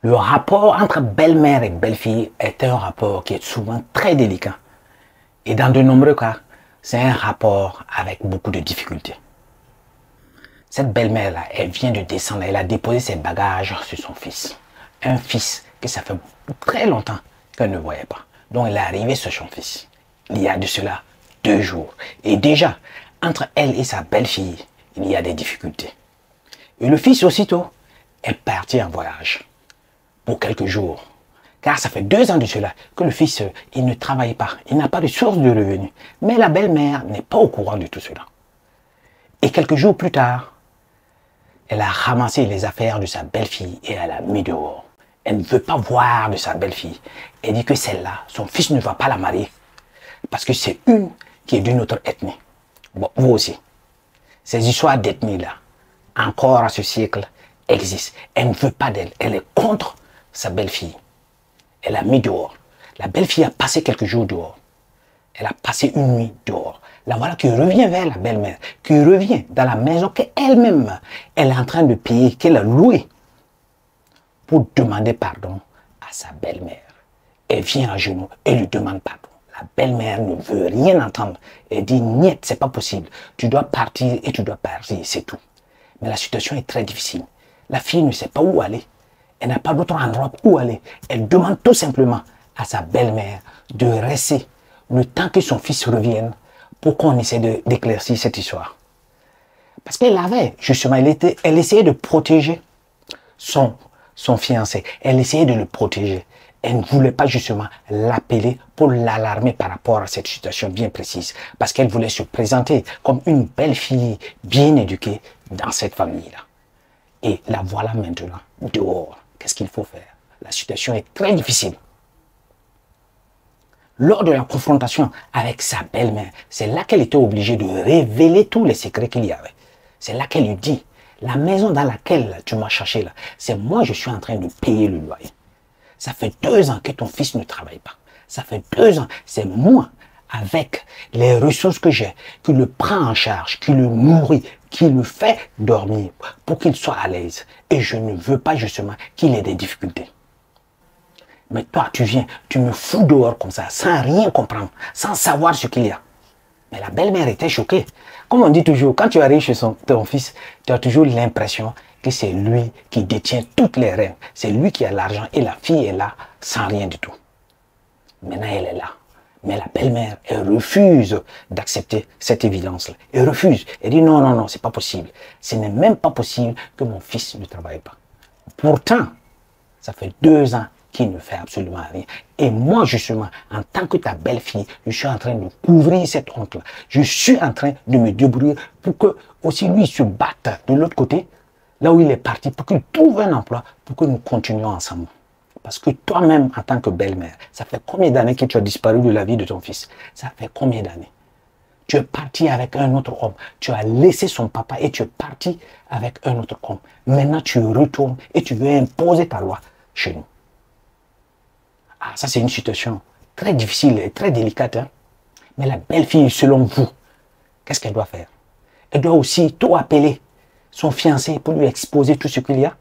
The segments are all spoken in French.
Le rapport entre belle-mère et belle-fille est un rapport qui est souvent très délicat. Et dans de nombreux cas, c'est un rapport avec beaucoup de difficultés. Cette belle-mère-là, elle vient de descendre, elle a déposé ses bagages sur son fils. Un fils que ça fait très longtemps qu'elle ne voyait pas. Donc elle est arrivée sur son fils. Il y a de cela 2 jours. Et déjà, entre elle et sa belle-fille, il y a des difficultés. Et le fils aussitôt est parti en voyage pour quelques jours. Car ça fait 2 ans de cela que le fils, il ne travaille pas. Il n'a pas de source de revenus. Mais la belle-mère n'est pas au courant de tout cela. Et quelques jours plus tard, elle a ramassé les affaires de sa belle-fille et elle a mis dehors. Elle ne veut pas voir de sa belle-fille. Elle dit que celle-là, son fils ne va pas la marier. Parce que c'est une qui est d'une autre ethnie. Bon, vous aussi. Ces histoires d'ethnie-là, encore à ce siècle, existent. Elle ne veut pas d'elle. Elle est contre sa belle-fille. Elle a mis dehors. La belle-fille a passé quelques jours dehors. Elle a passé une nuit dehors. La voilà qui revient vers la belle-mère, qui revient dans la maison qu'elle-même, elle est en train de payer, qu'elle a louée, pour demander pardon à sa belle-mère. Elle vient à genoux et lui demande pardon. La belle-mère ne veut rien entendre. Elle dit, niet, c'est pas possible. Tu dois partir et tu dois partir, c'est tout. Mais la situation est très difficile. La fille ne sait pas où aller. Elle n'a pas d'autre endroit où aller. Elle demande tout simplement à sa belle-mère de rester le temps que son fils revienne pour qu'on essaie d'éclaircir cette histoire. Parce qu'elle avait, justement, elle essayait de protéger son fiancé. Elle essayait de le protéger. Elle ne voulait pas justement l'appeler pour l'alarmer par rapport à cette situation bien précise. Parce qu'elle voulait se présenter comme une belle fille bien éduquée dans cette famille-là. Et la voilà maintenant dehors. Qu'est-ce qu'il faut faire? La situation est très difficile. Lors de la confrontation avec sa belle-mère, c'est là qu'elle était obligée de révéler tous les secrets qu'il y avait. C'est là qu'elle lui dit, la maison dans laquelle tu m'as cherché là, c'est moi je suis en train de payer le loyer. Ça fait 2 ans que ton fils ne travaille pas. Ça fait 2 ans, c'est moi, avec les ressources que j'ai, qui le prend en charge, qui le nourrit, qui le fait dormir pour qu'il soit à l'aise. Et je ne veux pas justement qu'il ait des difficultés. Mais toi, tu viens, tu me fous dehors comme ça, sans rien comprendre, sans savoir ce qu'il y a. Mais la belle-mère était choquée. Comme on dit toujours, quand tu arrives chez ton fils, tu as toujours l'impression que c'est lui qui détient toutes les rênes. C'est lui qui a l'argent et la fille est là sans rien du tout. Maintenant, elle est là. Mais la belle-mère, elle refuse d'accepter cette évidence-là. Elle refuse. Elle dit non, non, non, c'est pas possible. Ce n'est même pas possible que mon fils ne travaille pas. Pourtant, ça fait 2 ans qu'il ne fait absolument rien. Et moi, justement, en tant que ta belle-fille, je suis en train de couvrir cette honte-là. Je suis en train de me débrouiller pour que aussi lui se batte de l'autre côté, là où il est parti, pour qu'il trouve un emploi, pour que nous continuions ensemble. Parce que toi-même, en tant que belle-mère, ça fait combien d'années que tu as disparu de la vie de ton fils? Ça fait combien d'années? Tu es parti avec un autre homme. Tu as laissé son papa et tu es parti avec un autre homme. Maintenant, tu retournes et tu veux imposer ta loi chez nous. Ah, ça, c'est une situation très difficile et très délicate. Hein? Mais la belle-fille, selon vous, qu'est-ce qu'elle doit faire? Elle doit aussi tout appeler son fiancé pour lui exposer tout ce qu'il y a.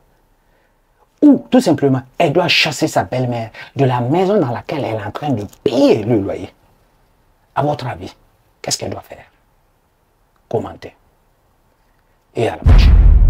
Ou, tout simplement, elle doit chasser sa belle-mère de la maison dans laquelle elle est en train de payer le loyer. À votre avis, qu'est-ce qu'elle doit faire? Commentez. Et à la prochaine.